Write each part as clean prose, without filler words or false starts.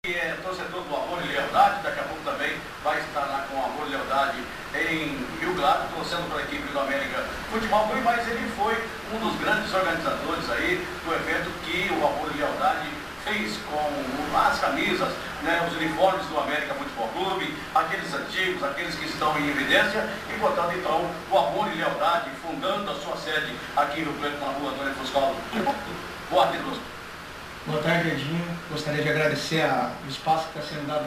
Que é torcedor do Amor e Lealdade, daqui a pouco também vai estar lá com Amor e Lealdade em Rio Claro, torcendo para a equipe do América Futebol Clube, mas ele foi um dos grandes organizadores aí do evento que o Amor e Lealdade fez com as camisas, né, os uniformes do América Futebol Clube, aqueles antigos, aqueles que estão em evidência, e botando então o Amor e Lealdade, fundando a sua sede aqui no Preto, na rua Antônio Fuscal. Boa tarde, Lúcio. Boa tarde, Edinho. Gostaria de agradecer o espaço que está sendo dado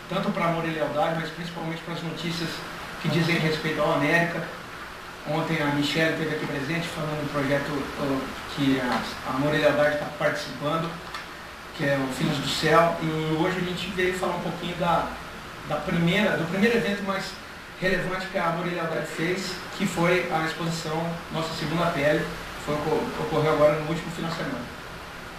tanto para Amor e Lealdade, mas principalmente para as notícias que dizem respeito ao América. Ontem a Michelle esteve aqui presente falando do projeto que a Amor e Lealdade está participando, que é o Filhos do Céu, e hoje a gente veio falar um pouquinho do primeiro evento mais relevante que a Amor e Lealdade fez, que foi a exposição Nossa Segunda Pele, que ocorreu agora no último final de semana.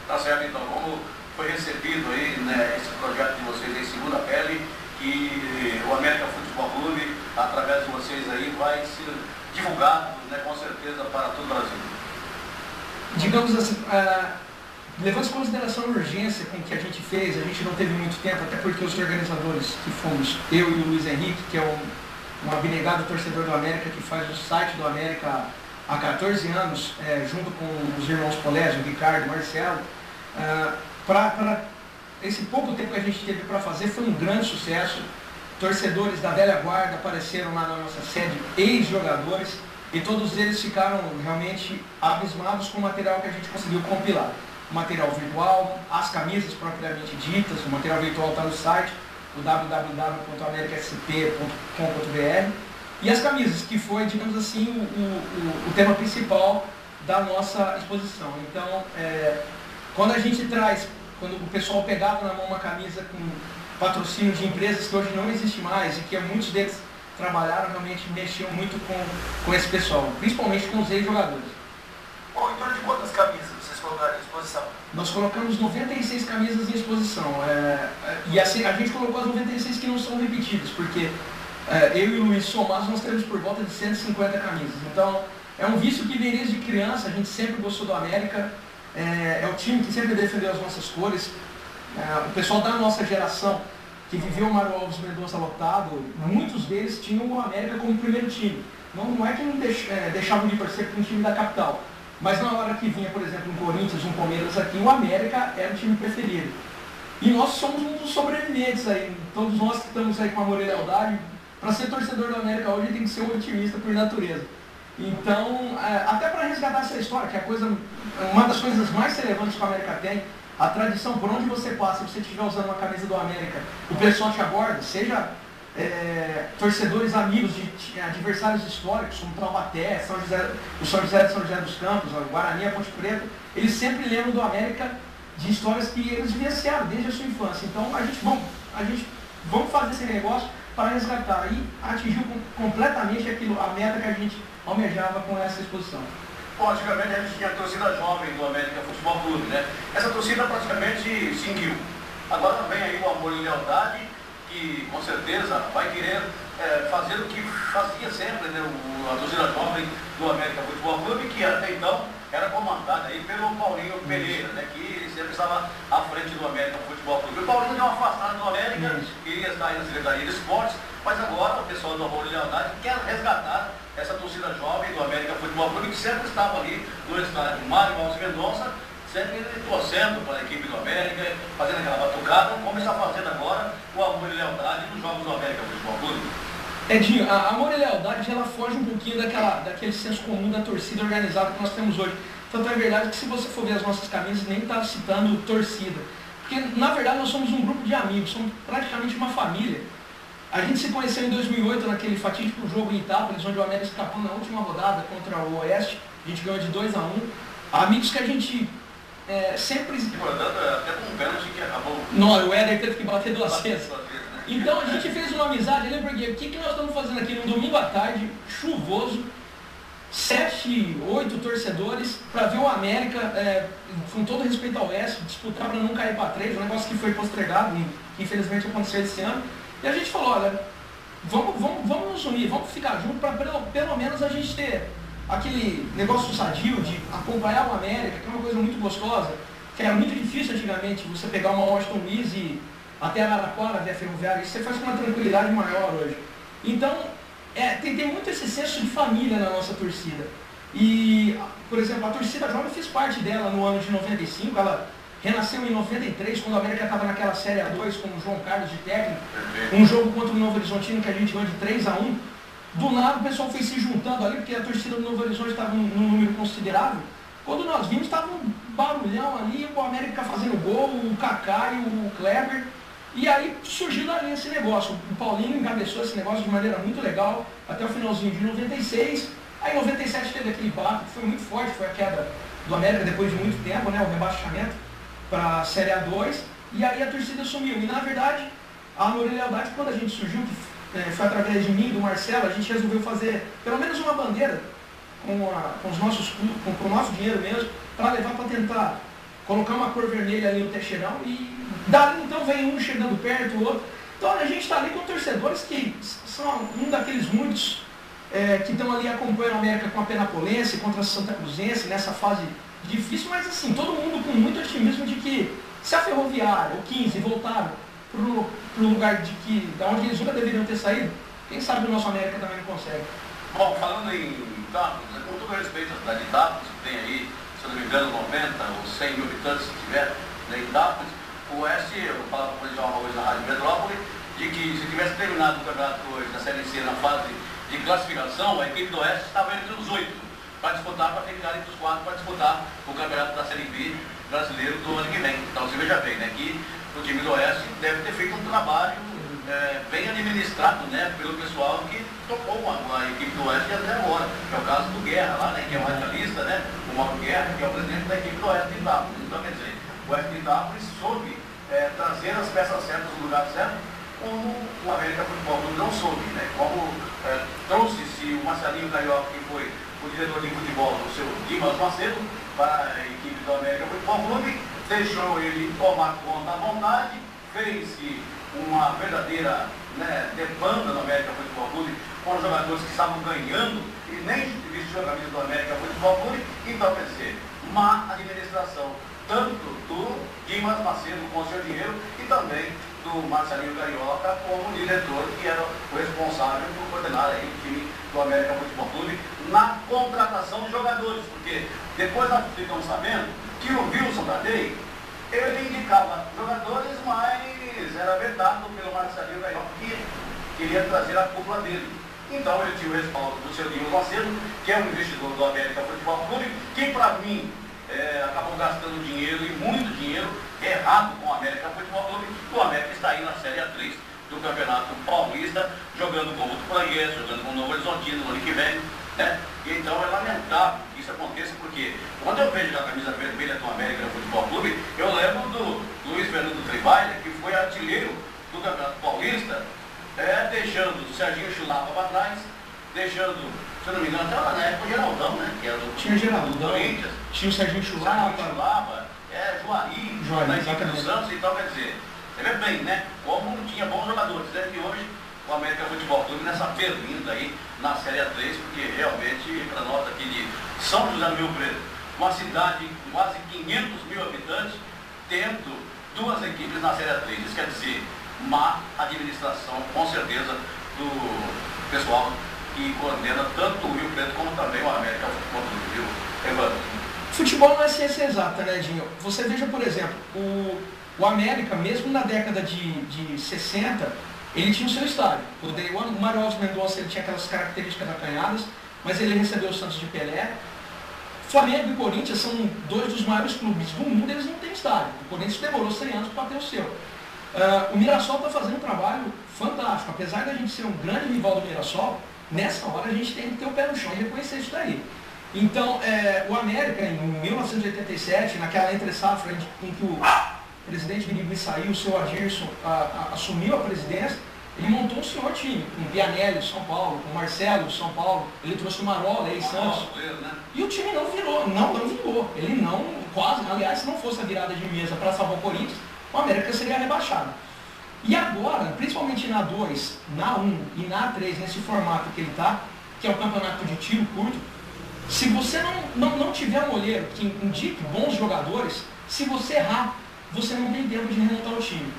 Tá certo, então, como foi recebido aí, né, esse projeto de vocês em Segunda Pele, que o América Futebol Clube, através de vocês aí, vai ser divulgado, né, com certeza, para todo o Brasil? Digamos assim, levando em consideração a urgência com que a gente fez, a gente não teve muito tempo, até porque os organizadores que fomos, eu e o Luiz Henrique, que é um abnegado torcedor do América, que faz o site do América há 14 anos, junto com os irmãos Polésio, Ricardo, Marcelo, para esse pouco tempo que a gente teve para fazer, foi um grande sucesso. Torcedores da velha guarda apareceram lá na nossa sede, ex-jogadores, e todos eles ficaram realmente abismados com o material que a gente conseguiu compilar. O material virtual, as camisas propriamente ditas, o material virtual está no site, o www.americasp.com.br, e as camisas, que foi, digamos assim, o tema principal da nossa exposição. Então, quando a gente traz, quando o pessoal pegava na mão uma camisa com patrocínio de empresas que hoje não existe mais e que muitos deles trabalharam, realmente mexiam muito com esse pessoal, principalmente com os ex-jogadores. Bom, em torno de quantas camisas vocês colocaram em exposição? Nós colocamos 96 camisas em exposição, e assim, a gente colocou as 96 que não são repetidas, porque eu e o Luiz somados nós temos por volta de 150 camisas. Então, é um vício que vem desde criança, a gente sempre gostou do América, é o time que sempre defendeu as nossas cores. O pessoal da nossa geração, que viveu o Mário Alves Mendonça lotado, muitos deles tinham o América como primeiro time. Não é que não deixavam de torcer para um time da capital, mas na hora que vinha, por exemplo, um Corinthians, um Palmeiras aqui, o América era o time preferido. E nós somos um dos sobreviventes aí, todos nós que estamos aí com Amor e Lealdade. Para ser torcedor do América hoje tem que ser um otimista por natureza. Então, até para resgatar essa história, que é uma das coisas mais relevantes que o América tem, a tradição, por onde você passa, se você estiver usando uma camisa do América, o pessoal te aborda, seja torcedores amigos de adversários históricos, como Taubaté, São José de São José dos Campos, Guarani, a Ponte Preta, eles sempre lembram do América de histórias que eles vivenciaram desde a sua infância. Então, vamos fazer esse negócio para resgatar e atingiu completamente a meta que a gente almejava com essa exposição. Bom, antigamente a gente tinha a torcida jovem do América Futebol Clube, né? Essa torcida praticamente se extinguiu. Agora vem aí o Amor e Lealdade, que com certeza vai querer fazer o que fazia sempre, né? A torcida jovem do América Futebol Clube, que até então era comandada aí pelo Paulinho Pereira, né? Que sempre estava à frente do América Futebol Clube. O Paulinho deu uma afastada do América, queria estar aí na Secretaria de Esportes, mas agora o pessoal do Amor e Lealdade quer resgatar essa torcida jovem do América Futebol Clube, que sempre estava ali no estádio Mário Alves Mendonça, sempre torcendo para a equipe do América, fazendo aquela batucada, como está fazendo agora o Amor e Lealdade nos jogos do América Futebol Clube. Edinho, a Amor e Lealdade, ela foge um pouquinho daquele senso comum da torcida organizada que nós temos hoje. Tanto é verdade que, se você for ver as nossas camisas, nem está citando torcida. Porque, na verdade, nós somos um grupo de amigos, somos praticamente uma família. A gente se conheceu em 2008, naquele fatídico jogo em Itápolis, onde o América escapou na última rodada contra o Oeste. A gente ganhou de 2-1. Amigos que a gente sempre... Até com um pênalti que acabou... Não, o Éder teve que bater 2 vezes. Então a gente fez uma amizade, lembra porque o que nós estamos fazendo aqui num domingo à tarde, chuvoso, 7, 8 torcedores, para ver o América, com todo respeito ao Oeste, disputar para não cair para 3, um negócio que foi postergado, que infelizmente aconteceu esse ano. E a gente falou, olha, vamos nos unir, vamos ficar juntos para pelo menos a gente ter aquele negócio sadio de acompanhar o América, que é uma coisa muito gostosa, que era muito difícil antigamente, você pegar uma Washington Luiz e até Araraquara, até a Ferroviária, isso você faz com uma tranquilidade maior hoje. Então, tem muito esse senso de família na nossa torcida. E, por exemplo, a torcida jovem, eu fiz parte dela no ano de 95, ela renasceu em 93, quando a América estava naquela Série A2 com o João Carlos de técnico, um jogo contra o Novo Horizontino que a gente ganhou de 3-1. Do nada o pessoal foi se juntando ali, porque a torcida do Novo Horizonte estava num número considerável. Quando nós vimos, estava um barulhão ali, o América fazendo gol, o Kaká e o Kleber. E aí surgiu dali esse negócio. O Paulinho encabeçou esse negócio de maneira muito legal, até o finalzinho de 96. Aí em 97 teve aquele bato, que foi muito forte, foi a queda do América depois de muito tempo, né, o rebaixamento para a Série A2. E aí a torcida sumiu. E na verdade, a Amor e Lealdade, quando a gente surgiu, que foi através de mim, do Marcelo, a gente resolveu fazer pelo menos uma bandeira com o nosso dinheiro mesmo, para levar para tentar colocar uma cor vermelha ali no Teixeirão, e dali então vem um chegando perto, o outro. Então a gente está ali com torcedores que são um daqueles muitos que estão ali acompanhando a América com a Penapolense, contra a Santa Cruzense, nessa fase difícil, mas assim, todo mundo com muito otimismo de que se a Ferroviária, o 15, voltaram para o lugar da onde eles nunca deveriam ter saído, quem sabe o nosso América também não consegue. Bom, falando em Itápolis, com todo respeito à cidade de Itápolis, que tem aí, se eu não me engano, 90 ou 100 mil habitantes, se tiver, em Itápolis, o Oeste, eu falava com o João hoje na Rádio Metrópole, de que se tivesse terminado o campeonato hoje da Série C na fase de classificação, a equipe do Oeste estava entre os 8 para disputar, para ficar entre os 4 para disputar o campeonato da Série B brasileiro do ano que vem. Então você veja bem, né, que o time do Oeste deve ter feito um trabalho bem administrado, né, pelo pessoal que tocou a equipe do Oeste até agora, que é o caso do Guerra lá, né, que é o radialista, né, o Mauro Guerra, que é o presidente da equipe do Oeste de Itápolis. Então quer dizer, o Oeste de Itápolis soube trazer as peças certas no lugar certo, como o América Futebol Clube não soube, né, como trouxe-se o Marcelinho Carioca, que foi o diretor de futebol do seu Dimas Macedo, para a equipe do América Futebol Clube, deixou ele tomar conta à vontade, fez-se uma verdadeira debanda do América Futebol Clube com os jogadores que estavam ganhando e nem vestiu a camisa do América Futebol Clube. Então, quer dizer, má administração, tanto do Dimas Macedo com o seu dinheiro e também do Marcelinho Carioca como diretor, que era o responsável por coordenar aí o time do América Futebol Clube na contratação de jogadores, porque depois nós ficamos sabendo que o Wilson Tadei, ele indicava jogadores, mas era vetado pelo Marcelinho Carioca, que queria trazer a cúpula dele. Então ele tinha o respaldo do seu Dimas Macedo, que é um investidor do América Futebol Clube, que para mim acabou gastando dinheiro, e muito dinheiro, errado com o América Futebol Clube. O América está aí na Série A3 do Campeonato Paulista, jogando com o Tucuranguense, jogando com o Novo Horizontino no ano que vem, né? E então é lamentável que isso aconteça, porque quando eu vejo a camisa vermelha do América Futebol Clube, eu lembro do Luiz Fernando Trivalha, que foi artilheiro do Campeonato Paulista, deixando o Serginho Chulapa para trás, deixando, se eu não me engano, até lá na época o Geraldão, né? Que era tinha Geraldão, do Corinthians, tinha o Serginho Chulapa, Juari, na equipe do Santos. Então quer dizer, você vê bem, né? Como tinha bons jogadores, né? Que hoje o América Futebol Clube nessa berlinda aí na Série A3, porque realmente, para nós aqui de São José do Rio Preto, uma cidade com quase 500 mil habitantes, tendo duas equipes na Série A3. Isso quer dizer, má administração, com certeza, do pessoal que coordena tanto o Rio Preto como também o América Futebol Clube, viu, Evandro? Futebol não é ciência exata, né, Dinho? Você veja, por exemplo, o América, mesmo na década de 60, ele tinha o seu estádio. O Mário Alves Mendonça, ele tinha aquelas características acanhadas, mas ele recebeu o Santos de Pelé. Flamengo e Corinthians são dois dos maiores clubes do mundo, eles não têm estádio. O Corinthians demorou 100 anos para ter o seu. O Mirassol está fazendo um trabalho fantástico. Apesar de a gente ser um grande rival do Mirassol, nessa hora a gente tem que ter o pé no chão e reconhecer isso daí. Então, o América, em 1987, naquela entre-safra em que o presidente Birigui saiu, o seu Agirson assumiu a presidência, ele montou um senhor time, com o Bianelli, São Paulo, com o Marcelo, São Paulo, ele trouxe o Marola, aí Santos. E o time não virou, não vingou. Ele não, quase, aliás, se não fosse a virada de mesa para salvar o Corinthians, o América seria rebaixado. E agora, principalmente na 2, na 1 e na 3, nesse formato que ele está, que é o campeonato de tiro curto, se você não tiver um olheiro que indique bons jogadores, Se você errar, você não tem tempo de remontar o time.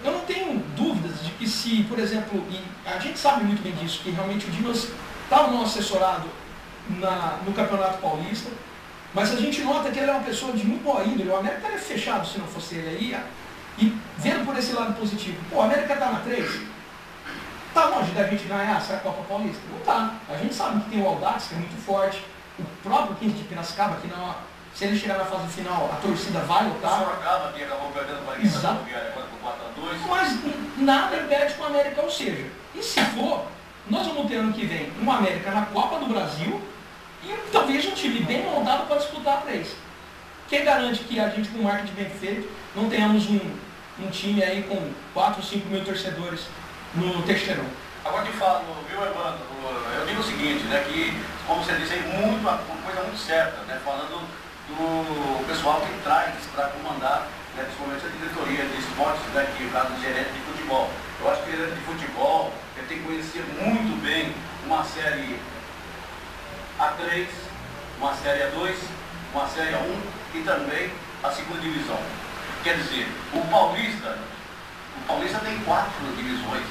Eu não tenho dúvidas de que se, por exemplo, e a gente sabe muito bem disso, que realmente o Dimas estava mal assessorado no Campeonato Paulista, mas a gente nota que ele é uma pessoa de muito boa índole. O América estaria fechado se não fosse ele aí. E vendo por esse lado positivo, pô, o América está na 3, está longe da gente ganhar essa Copa Paulista? Não está. A gente sabe que tem o Audax, que é muito forte, o próprio 15 de Piracicaba, que não, se ele chegar na fase final, a torcida vai lutar. O Sorocaba, que acabou perdendo para a Ferroviária agora por 4-2. Mas nada impede que o América ou seja. E se for, nós vamos ter ano que vem um América na Copa do Brasil e talvez um time bem montado para disputar a 3. Quem garante que a gente, com marketing bem feito, não tenhamos um time aí com 4 ou 5 mil torcedores no Terceirão? Agora te falo, viu, Evandro? Eu digo o seguinte, né, que, como você disse, uma coisa muito certa, né, falando do pessoal que traz para comandar, né, principalmente a diretoria de esportes, né, que é o caso do gerente de futebol. Eu acho que o gerente de futebol ele tem que conhecer muito bem uma série A3, uma série A2, uma série A1 e também a segunda divisão. Quer dizer, o Paulista tem 4 divisões,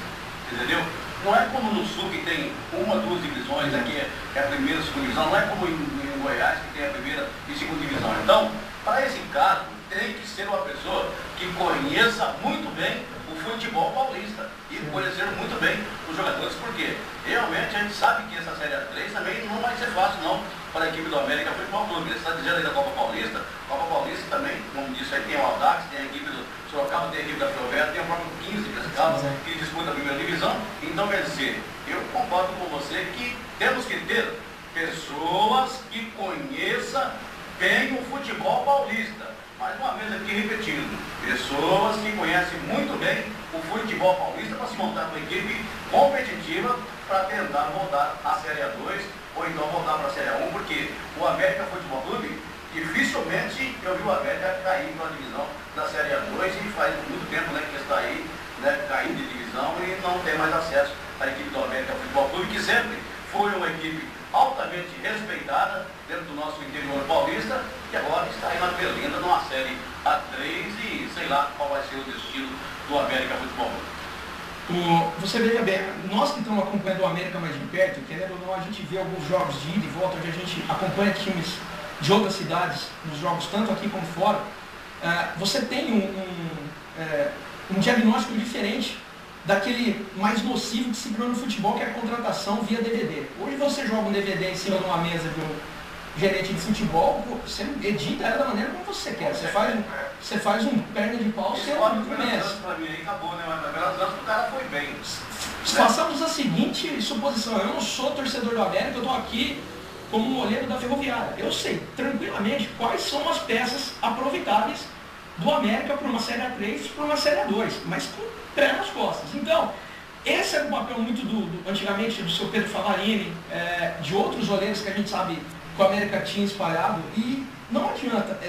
entendeu? Não é como no Sul que tem 1, 2 divisões, aqui é a primeira e a segunda divisão, não é como em Goiás que tem a primeira e segunda divisão. Então, para esse cargo, tem que ser uma pessoa que conheça muito bem o futebol paulista e conhecer muito bem os jogadores, porque realmente a gente sabe que essa Série A3 também não vai ser fácil não para a equipe do América Futebol Clube. Você está dizendo aí da Copa Paulista também, como disse aí, tem o Audax, tem a equipe do Sorocaba, tem a equipe da Ferroviária, tem o próprio 15 de Piracicaba, que disputa a primeira divisão. Então, quer dizer, eu concordo com você que temos que ter pessoas que conheçam bem o futebol paulista. Mais uma vez aqui repetindo, pessoas que conhecem muito bem o futebol paulista para se montar uma equipe competitiva para tentar voltar à Série A2 ou então voltar para a Série A1, porque o América Futebol Clube, dificilmente eu vi o América cair para a divisão da Série A2 e faz muito tempo, né, que está aí, né, caindo de divisão e não tem mais acesso à equipe do América Futebol Clube, que sempre foi uma equipe altamente respeitada dentro do nosso interior paulista e agora está aí na berlinda numa série A3 e sei lá qual vai ser o destino do América Futebol Clube. Você veja bem, nós que estamos acompanhando o América mais de perto, querendo ou não, a gente vê alguns jogos de ida e volta, onde a gente acompanha times de outras cidades nos jogos, tanto aqui como fora. Você tem um diagnóstico diferente daquele mais nocivo que se criou no futebol, que é a contratação via DVD. Hoje você joga um DVD em cima de uma mesa de um gerente de futebol, você edita ela da maneira como você quer. Você faz um perna de pau, você começa. Para mim aí acabou, né? Mas pelas anos o cara foi bem. Façamos a seguinte suposição, eu não sou torcedor do América, eu estou aqui como um olheiro da Ferroviária. Eu sei tranquilamente quais são as peças aproveitáveis do América para uma Série A3 e para uma Série A2, mas com pé nas costas. Então, esse era um papel muito antigamente do seu Pedro Favarini, de outros olheiros que a gente sabe que o América tinha espalhado, e não adianta.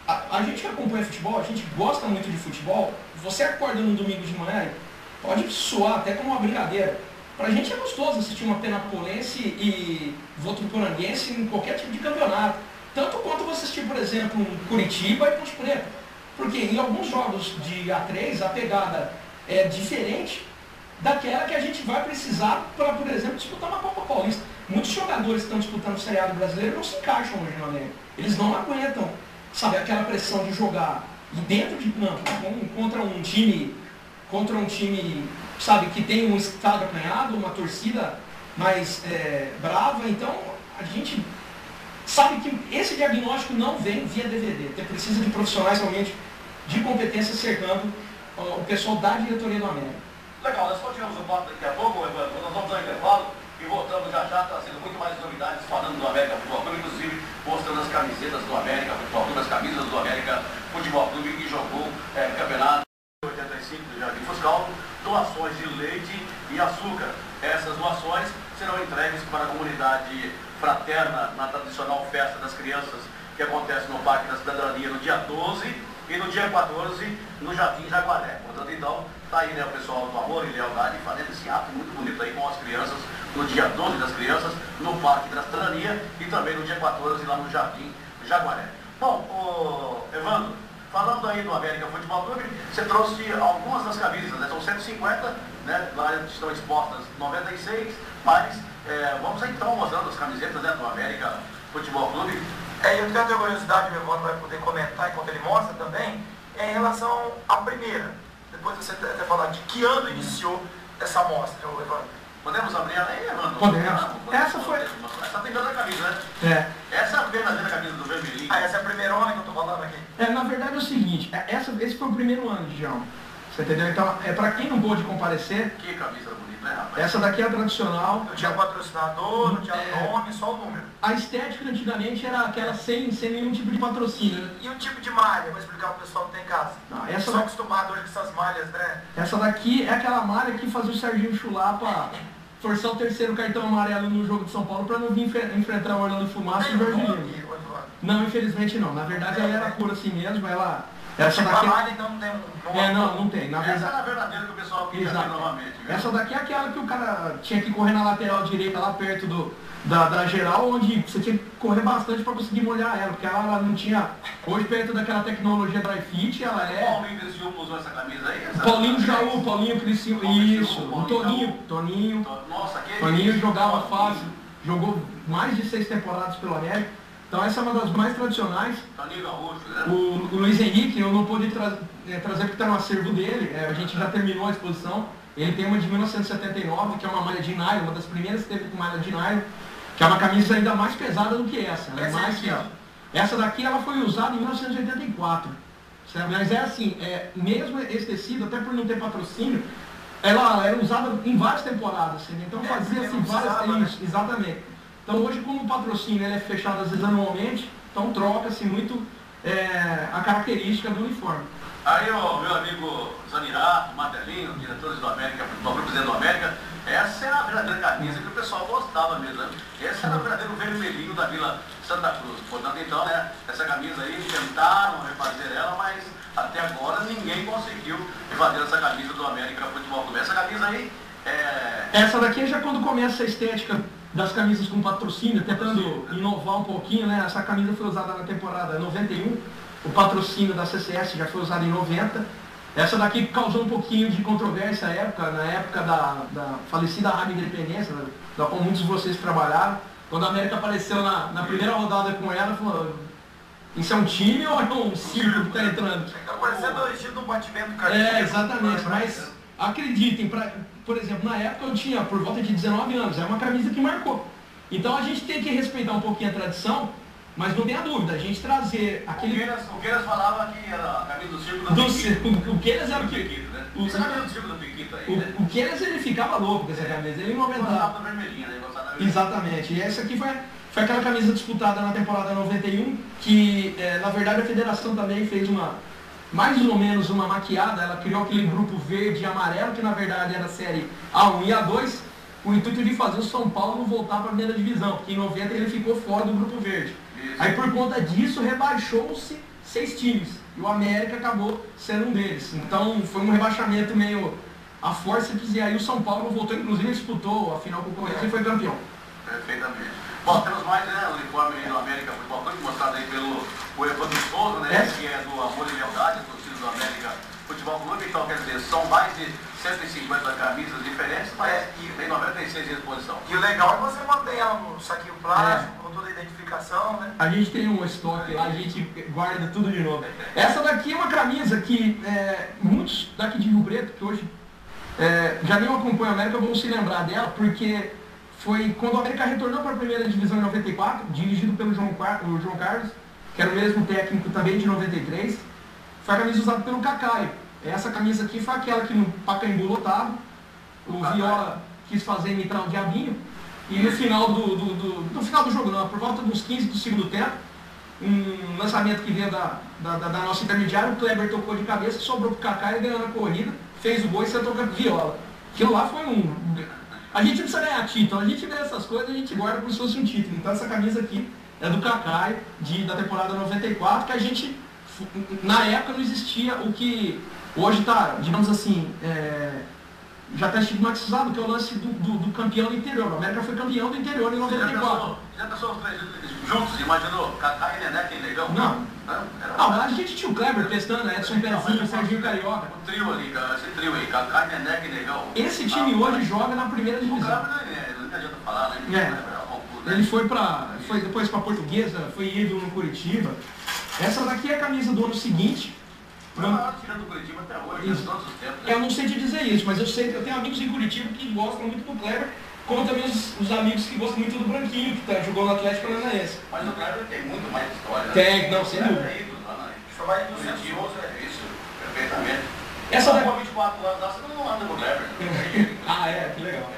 A gente que acompanha futebol, a gente gosta muito de futebol. Você acorda num domingo de manhã, pode soar até como uma brincadeira. Pra gente é gostoso assistir uma Penapolense e Votuporanguense em qualquer tipo de campeonato. Tanto quanto você assistir, por exemplo, um Curitiba e Ponte Preta. Porque em alguns jogos de A3 a pegada é diferente daquela que a gente vai precisar para, por exemplo, disputar uma Copa Paulista. Muitos jogadores que estão disputando o seriado brasileiro não se encaixam hoje no América. Eles não aguentam, sabe, aquela pressão de jogar dentro de campo contra um time, sabe, que tem um estado acanhado, uma torcida mais brava. Então, a gente sabe que esse diagnóstico não vem via DVD. Você precisa de profissionais realmente de competência cercando o pessoal da diretoria do América. Legal, nós continuamos o papo daqui a pouco, Evandro. Nós vamos ao intervalo e voltamos já trazendo muito mais novidades falando do América Futebol Clube, inclusive mostrando as camisetas do América Futebol Clube, as camisas do América Futebol Clube que jogou campeonato 85 do Jardim Fuscal, doações de leite e açúcar. Essas doações serão entregues para a comunidade fraterna na tradicional festa das crianças que acontece no Parque da Cidadania no dia 12 e no dia 14 no Jardim Jaguaré. Portanto, então, está aí, né, o pessoal do Amor e Lealdade fazendo esse ato muito bonito aí com as crianças no dia 12 das crianças no Parque da Cidadania e também no dia 14 lá no Jardim Jaguaré. Bom, Evandro, falando aí do América Futebol Clube, você trouxe algumas das camisas, né? São 150, né? Lá estão expostas 96, mas vamos então mostrando as camisetas, né, do América Futebol Clube. Eu tenho uma curiosidade, o Evandro vai poder comentar enquanto ele mostra também, em relação à primeira. Depois você até falar de que ano iniciou essa mostra, Evandro. Podemos abrir ela aí, Evandro? Podemos. Essa foi... Essa tem toda a camisa, né? Essa é a verdadeira camisa do vermelhinho. Essa é a primeira onda que eu tô falando aqui. Na verdade é o seguinte, esse foi o primeiro ano de João. Você entendeu? Então, para quem não pôde comparecer... Que camisa bonita, né, rapaz? Essa daqui é a tradicional. Não tinha patrocinador, não tinha nome, só o número. A estética antigamente era aquela sem nenhum tipo de patrocínio. E o tipo de malha? Vou explicar para o pessoal que tem em casa. Não, Sou acostumado hoje com essas malhas, né? Essa daqui é aquela malha que fazia o Serginho Chulapa forçar o terceiro cartão amarelo no jogo de São Paulo para não vir enfrentar o Orlando Fumaça e o Jorge Lima. Não, infelizmente não. Na verdade ela era cor assim mesmo, essa daqui... então não tem não tem. Na verdade... Essa é a verdadeira que o pessoal queria ver novamente. Viu? Essa daqui é aquela que o cara tinha que correr na lateral direita, lá perto da geral, onde você tinha que correr bastante para conseguir molhar ela, porque ela não tinha... Hoje, perto daquela tecnologia dry fit, ela é... O Paulinho Criciúma usou essa camisa aí? Paulinho Jaú, Paulinho Criciúma, isso. O Toninho. Nossa, que Toninho jogava fácil, jogou mais de 6 temporadas pelo América. Então essa é uma das mais tradicionais. Toninho Gaúcho, né? O Luiz Henrique, eu não pude trazer porque está no acervo dele, a gente já terminou a exposição. Ele tem uma de 1979, que é uma malha de nylon, uma das primeiras que teve com malha de nylon, que é uma camisa ainda mais pesada do que essa. Ela é mais que essa daqui ela foi usada em 1984. Certo? Mas é assim, mesmo esse tecido, até por não ter patrocínio, ela era usada em várias temporadas. Então fazia assim várias. Isso, exatamente. Então hoje, como o patrocínio ele é fechado às vezes anualmente, então troca-se muito a característica do uniforme. Aí o meu amigo Zanirato, Martelinho, diretores do América, do presidente do América, essa é a verdadeira camisa que o pessoal gostava mesmo, né? Esse era o verdadeiro vermelhinho da Vila Santa Cruz. Portanto, então, né, essa camisa aí, tentaram refazer ela, mas até agora ninguém conseguiu refazer essa camisa do América Futebol Clube. Essa camisa aí Essa daqui é já quando começa a estética das camisas com patrocínio, tentando inovar um pouquinho, né? Essa camisa foi usada na temporada 91, o patrocínio da CCS já foi usado em 90. Essa daqui causou um pouquinho de controvérsia na época da falecida Rádio Independência, da qual muitos de vocês trabalharam. Quando a América apareceu na primeira rodada com ela, falou: isso é um time ou é um circo que está entrando? Está parecendo o estilo de um batimento cardíaco. Exatamente, mas acreditem, por exemplo, na época eu tinha por volta de 19 anos, é uma camisa que marcou. Então a gente tem que respeitar um pouquinho a tradição, mas não tenha dúvida, a gente trazer aquele... O Queiras falava que era a camisa do circo do Piquito. O Queiras era o que... né? Essa camisa do circo do Piquito aí, né? O Queiras ele ficava louco com essa camisa, ele não gostava da vermelhinha, né? Exatamente, e essa aqui foi aquela camisa disputada na temporada 91, que na verdade a federação também fez mais ou menos uma maquiada. Ela criou aquele grupo verde e amarelo, que na verdade era a série A1 e A2, com o intuito de fazer o São Paulo voltar para a primeira divisão, porque em 90 ele ficou fora do grupo verde. Isso. Aí por conta disso rebaixou-se 6 times, e o América acabou sendo um deles. Então foi um rebaixamento meio a fórceps, e aí o São Paulo voltou, inclusive disputou a final com o Corinthians e foi campeão. Perfeitamente. Bom, temos mais, né, o uniforme aí do América Futebol Clube, mostrado aí pelo Evandro Souza, né, que é do Amor e Lealdade, a torcida do América Futebol Clube. Então, quer dizer, são mais de 150 camisas diferentes, mas tem 96 em exposição. E o legal é que você mantém ela no saquinho plástico, com toda a identificação, né? A gente tem um estoque lá, a gente guarda tudo de novo. Essa daqui é uma camisa que muitos daqui de Rio Preto, que hoje já nem acompanham a América, vão se lembrar dela, porque foi quando o América retornou para a primeira divisão em 94, dirigido pelo João Carlos, que era o mesmo técnico também de 93. Foi a camisa usada pelo Cacaio. Essa camisa aqui foi aquela que no Pacaembu lotado, o Viola quis fazer imitar o Diabinho, e no final no final do jogo, não, por volta dos 15 do segundo tempo, um lançamento que veio da nossa intermediária, o Kleber tocou de cabeça, sobrou pro Cacaio, ganhou na corrida, fez o gol e sentou com a Viola. Aquilo lá foi a gente não precisa ganhar título, a gente vê essas coisas, a gente guarda como se fosse um título. Então essa camisa aqui é do Cacaio, da temporada 94, que a gente, na época não existia o que hoje está, digamos assim, já está estigmatizado, que é o lance do campeão do interior. A América foi campeão do interior em 94. Já pensou os três juntos, imaginou Cacaio, Neneca e Negão? Não. A gente tinha o Kleber, Pestana, Edson Pezinho, Serginho Carioca. O trio ali, cara, esse trio aí, Carneneca e Negão. Esse time hoje joga na primeira divisão. O Kleber não adianta falar, né? Ele foi depois para Portuguesa, foi ídolo no Curitiba. Essa daqui é a camisa do ano seguinte. Foi a maior tira do Curitiba até hoje, de todos os tempos. Eu não sei te dizer isso, mas eu tenho amigos em Curitiba que gostam muito do Kleber, como também os amigos que gostam muito do Branquinho, que jogou no Atlético Paranaense. Mas o Kleber tem muito mais história, né? Tem, não, sem dúvida. Foi mais de 200 anos, é isso, perfeitamente. Essa daqui... Com 24 anos, você não anda com o Kleber. Que legal.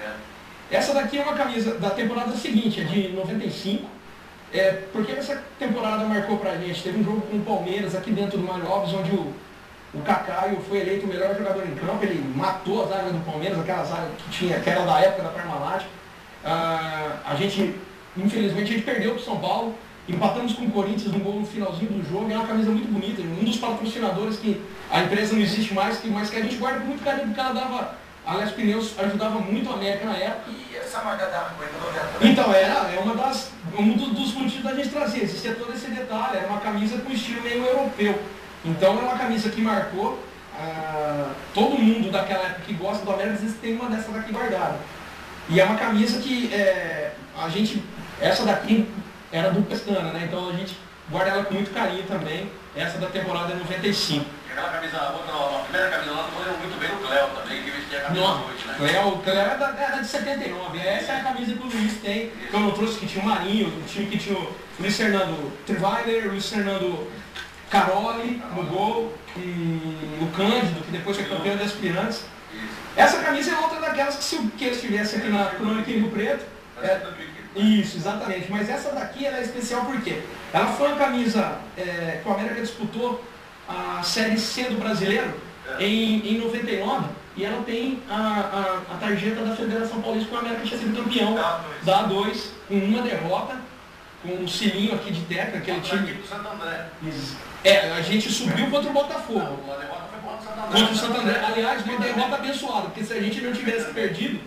Essa daqui é uma camisa da temporada seguinte, é de 95. Porque essa temporada marcou pra gente. Teve um jogo com o Palmeiras aqui dentro do Mário Alves, onde o Cacaio foi eleito o melhor jogador em campo. Ele matou a zaga do Palmeiras, aquela zaga que era da época da Parmalat. A gente, infelizmente, a gente perdeu pro São Paulo. Empatamos com o Corinthians no gol no finalzinho do jogo. É uma camisa muito bonita. Um dos patrocinadores que a empresa não existe mais, mas que a gente guarda com muito carinho, porque ela dava... A Les Pneus ajudava muito a América na época. E essa marca da também? Então, um dos motivos da gente trazer. Existia todo esse detalhe. Era uma camisa com estilo meio europeu. Então, é uma camisa que marcou. Todo mundo daquela época que gosta do América, às vezes tem uma dessa daqui guardada. E é uma camisa que essa daqui era do Pestana, né? Então, a gente guarda ela com muito carinho também. Essa da temporada 95. Aquela camisa, a primeira camisa lá, eu lembro muito bem do Cléo também, que vestia a camisa noite, né? O Cléo era de 79, essa é a camisa que o Luiz tem, que eu não trouxe, que tinha o Marinho, o time que tinha o Luiz Fernando Trivailer, o Luiz Fernando Caroli no gol, e o Cândido, que depois foi campeão de aspirantes. Essa camisa é outra daquelas que se eles estivessem aqui na Crônica em Rio Preto. Isso, exatamente. Mas essa daqui ela é especial porque ela foi uma camisa que o América disputou a Série C do Brasileiro em 99 e ela tem a tarjeta da Federação Paulista que o América tinha sido campeão da A2 com uma derrota, com um cilinho aqui de teca, aquele time. Do Santo André. A gente subiu contra o Botafogo. A derrota foi contra o Santo André. Contra o Santo André. Aliás, uma derrota abençoada, porque se a gente não tivesse perdido,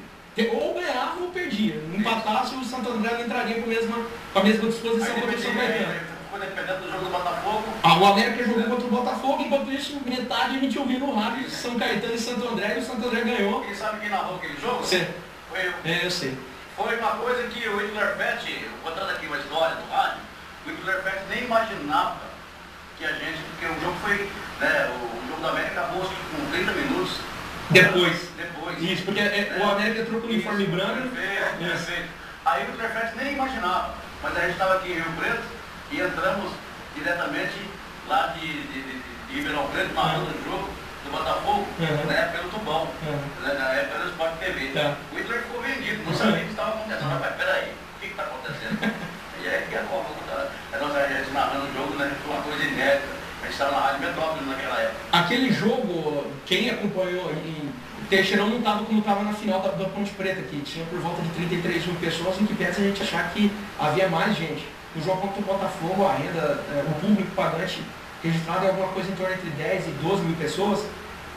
ou ganhava ou perdia. Empatasse, o Santo André não entraria com a mesma disposição contra o São Caetano. Dependendo do jogo do Botafogo. O América jogou contra o Botafogo, enquanto isso, metade a gente ouviu no rádio São Caetano e Santo André, e o Santo André ganhou. Quem sabe quem narrou aquele jogo? Você. Foi eu. Eu sei. Foi uma coisa que o Hitler Fett, contando aqui uma história do rádio, o Hitler Fett nem imaginava que a gente, porque o jogo foi, o jogo da América acabou com 30 minutos. Depois. Isso, porque o América entrou com o uniforme branco. Perfeito. Aí o Hitler Fett nem imaginava, mas a gente estava aqui em Rio Preto, e entramos diretamente lá de Ribeirão Preto, narrando o jogo do Botafogo, na época do Tubão, na época do Sport TV. O Hitler ficou vendido, não sabia o que estava acontecendo. Mas peraí, o que está acontecendo? E aí que a gente narrando o jogo, né, foi uma coisa inédita. A gente estava na Rádio Metrópole naquela época. Aquele jogo, quem acompanhou em Teixeirão não estava como estava na final da Ponte Preta, que tinha por volta de 33 mil pessoas, em que pese a gente achar que havia mais gente. No jogo contra o Botafogo, a renda, o público pagante registrado é alguma coisa em torno entre 10 e 12 mil pessoas.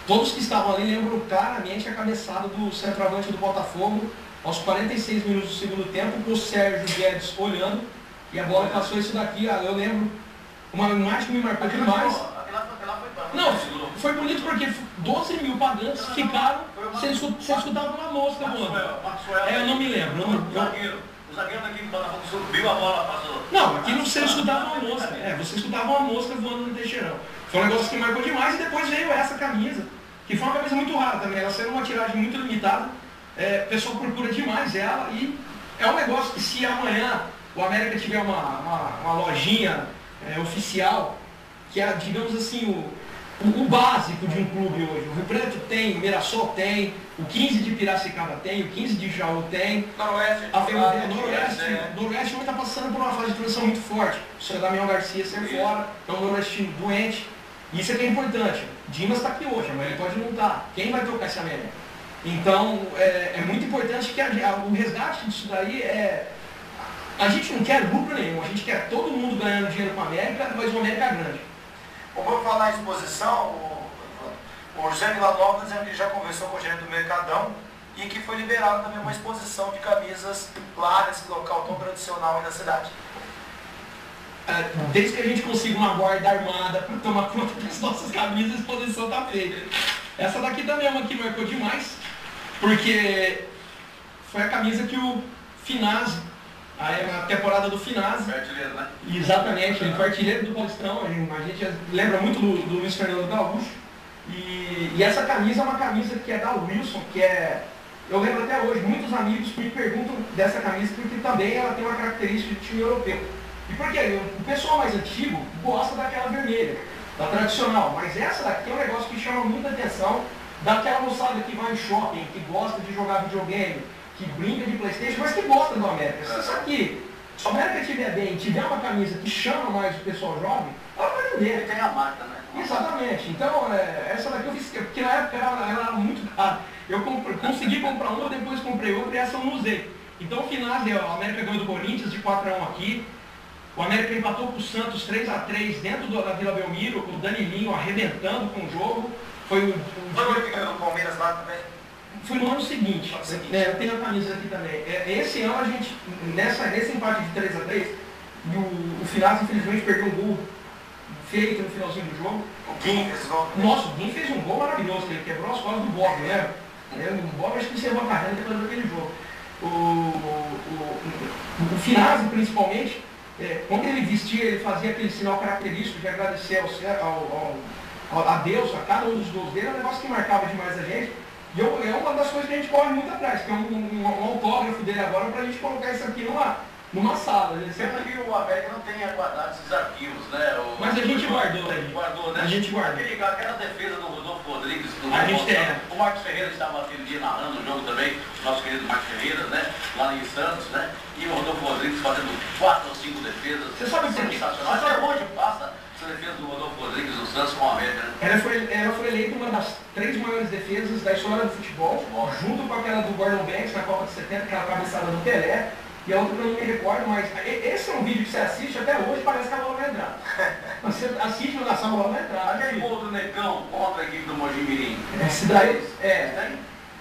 Todos que estavam ali lembram claramente a cabeçada do centroavante do Botafogo aos 46 minutos do segundo tempo, com o Sérgio Guedes olhando, e a bola passou isso daqui. Eu lembro uma imagem que me marcou demais. Não, foi bonito porque 12 mil pagantes ficaram, você escutava uma mosca voando. Eu não me lembro. O zagueiro daqui do Botafogo subiu a bola, passou. Não, aqui não você escutava uma mosca. Você escutava uma mosca voando no Teixeirão. Foi um negócio que marcou demais, e depois veio essa camisa, que foi uma camisa muito rara também. Ela saiu uma tiragem muito limitada. O pessoal procura demais ela, e é um negócio que, se amanhã o América tiver uma lojinha oficial, que é, digamos assim, o básico de um clube hoje. O Rio Preto tem, o Mirassol tem, o 15 de Piracicaba tem, o 15 de Jaú tem. Noroeste. Noroeste hoje está passando por uma fase de transição muito forte. O senhor Damião Garcia saiu fora, então o Noroeste doente. Isso é que é importante. Dimas está aqui hoje, mas ele pode não estar. Quem vai tocar esse América? Então, é muito importante que o resgate disso daí a gente não quer lucro nenhum, a gente quer todo mundo ganhando dinheiro com a América, mas o América é grande. Vamos falar em exposição, o José Villanova dizendo que já conversou com o gerente do Mercadão e que foi liberado também uma exposição de camisas lá nesse local tão tradicional aí da cidade. desde que a gente consiga uma guarda armada para tomar conta das nossas camisas, a exposição está feita. Essa daqui também é uma que marcou demais, porque foi a camisa que o Finazzi, a temporada do Finazzi. Foi artilheiro, né? Exatamente, ele foi artilheiro do Paulistão, a gente lembra muito do Luiz Fernando Gaúcho. E essa camisa é uma camisa que é da Wilson, que é... Eu lembro até hoje, muitos amigos me perguntam dessa camisa, porque também ela tem uma característica de time europeu. E por quê? O pessoal mais antigo gosta daquela vermelha, da tradicional, mas essa daqui é um negócio que chama muita atenção daquela moçada que vai em shopping, que gosta de jogar videogame, que brinca de PlayStation, mas que gosta do América. Se isso aqui, se o América estiver bem, tiver uma camisa que chama mais o pessoal jovem, ela vai vender. Tem a marca, né? Exatamente. Então, essa daqui eu fiz, porque na época ela era muito cara. Eu consegui comprar uma, depois comprei outra e essa eu não usei. Então, o Finazzi, o América ganhou do Corinthians de 4-1 aqui. O América empatou com o Santos 3-3 dentro da Vila Belmiro, com o Danilinho arrebentando com o jogo. Foi o que ganhou do Palmeiras lá também? Foi no ano seguinte. Eu tenho a camisa aqui também. Esse ano a gente, nesse empate de 3-3, o Finazzi infelizmente perdeu um gol feito no finalzinho do jogo. O Guim fez gol. Nossa, o Guim fez um gol maravilhoso, que ele quebrou as costas do Bob, né? O Bob acho que encerrou a carreira depois daquele jogo. O Finazzi, principalmente, quando ele vestia, ele fazia aquele sinal característico de agradecer a Deus, a cada um dos gols dele, é um negócio que marcava demais a gente. E é uma das coisas que a gente corre muito atrás, que é um autógrafo dele agora para a gente colocar isso aqui numa sala. Sendo que o América não tem guardado esses arquivos, né? Mas a gente guardou, né? Guardou, né? A gente guardou. Aquela defesa do Rodolfo Rodrigues, a gente tem. O Marcos Ferreira estava aquele dia narrando o jogo também, nosso querido Marcos Ferreira, né? Lá em Santos, né? E o Rodolfo Rodrigues fazendo 4 ou 5 defesas. Você sabe o que é sensacional. Até hoje passa essa defesa do Rodolfo Rodrigues do Santos com o América, né? Ela foi eleita uma das 3 maiores defesas da história do futebol, junto com aquela do Gordon Banks na Copa de 70, aquela cabeçada do Pelé. E a outra que eu não me recordo, mas esse é um vídeo que você assiste até hoje, parece que a bola vai entrar. Você assiste a narração, a bola vai entrar. Aquele gol do Negão contra a equipe do Mojimirim. Esse daí,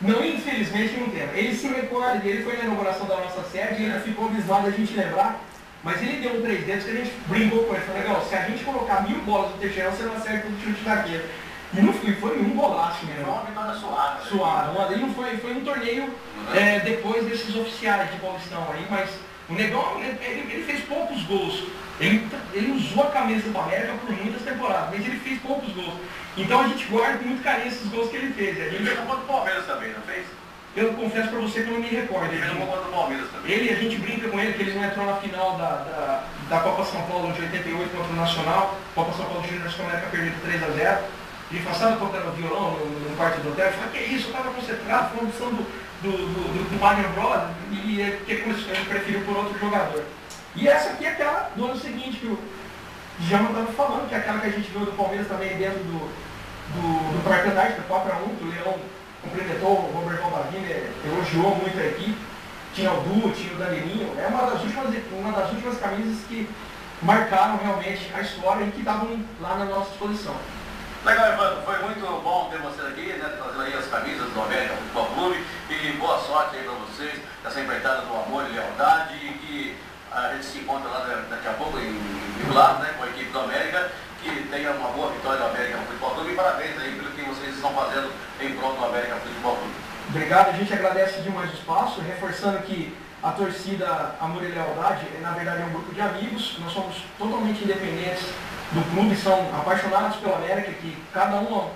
não, infelizmente não tem. Ele se recorda, ele foi na inauguração da nossa sede e ele ficou abismado a gente lembrar, mas ele deu um 3 dedos que a gente brincou com ele. Falou, legal, se a gente colocar 1000 bolas no Teixeira, você não acerta o chute daquele. E não foi um golaço mesmo. Foi uma vitória suave. Suave. Não foi um torneio depois desses oficiais de Paulistão aí, mas o Negão, ele fez poucos gols. Ele usou a camisa do América por muitas temporadas, mas ele fez poucos gols. Então a gente guarda com muito carinho esses gols que ele fez. Ele fez um contra o Palmeiras também, não fez? Eu confesso pra você que eu não me recordo. Ele fez um contra o Palmeiras também. A gente brinca com ele que ele não entrou na final da Copa São Paulo de 88 contra o Nacional. Copa São Paulo de Júnior, que a América perdeu 3-0. Ele passava tocando violão no quarto do hotel, eu falava, que isso, eu estava concentrado, falando som do Mario Bros, e ele preferiu por outro jogador. E essa aqui é aquela do ano seguinte, que o Djalma estava falando, que é aquela que a gente viu do Palmeiras também dentro do Parque Antártica, 4-1, que o Leão cumprimentou, o Robert Baldini elogiou muito a equipe. Tinha o Du, tinha o Danilinho, é uma das últimas camisas que marcaram realmente a história e que estavam lá na nossa exposição. Legal, Evandro, foi muito bom ter você aqui, né, trazendo aí as camisas do América Futebol Clube, e boa sorte aí para vocês, nessa empreitada do amor e lealdade, e que a gente se encontra lá daqui a pouco em Rio Lado, né, com a equipe do América, que tenha uma boa vitória do América Futebol Clube, e parabéns aí pelo que vocês estão fazendo em prol do América Futebol Clube. Obrigado, a gente agradece demais o espaço, reforçando que a torcida Amor e Lealdade, na verdade, é um grupo de amigos, nós somos totalmente independentes do clube, são apaixonados pela América, que cada um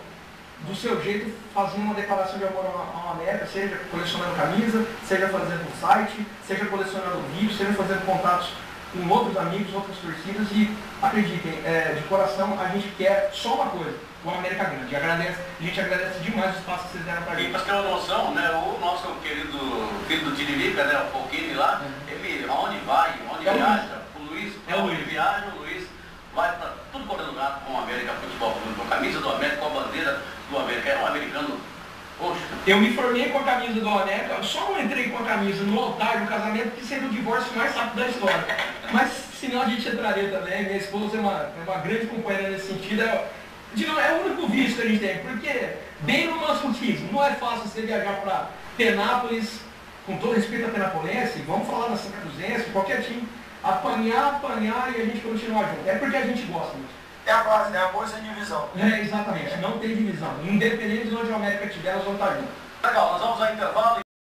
do seu jeito fazia uma declaração de amor à América, seja colecionando camisa, seja fazendo um site, seja colecionando vídeo, seja fazendo contatos com outros amigos, outras torcidas, e acreditem, de coração a gente quer só uma coisa, o América grande. A gente agradece demais o espaço que vocês deram para a gente. E para você ter uma noção, né, o nosso querido filho do Tiririca, né, o Pouquini lá, ele aonde vai, onde viaja, o Luiz viaja, o Luiz vai para tudo quanto é lugar com o América Futebol Clube, com a camisa do América, com a bandeira do América. É um americano, poxa. Eu me formei com a camisa do América, só não entrei com a camisa no altar do casamento, que seria o divórcio mais rápido da história. Mas senão a gente entraria também. Minha esposa é uma grande companheira nesse sentido. É o único vício que a gente tem, porque bem no nosso motivo, não é fácil você viajar para Penápolis, com todo respeito a Penapolense, vamos falar da Santa Cruzense, qualquer time. apanhar e a gente continuar junto. É porque a gente gosta muito. É a base, né? Amor sem divisão. É, exatamente, não tem divisão. Independente de onde a América estiver, nós vamos estar juntos. Legal, nós vamos aí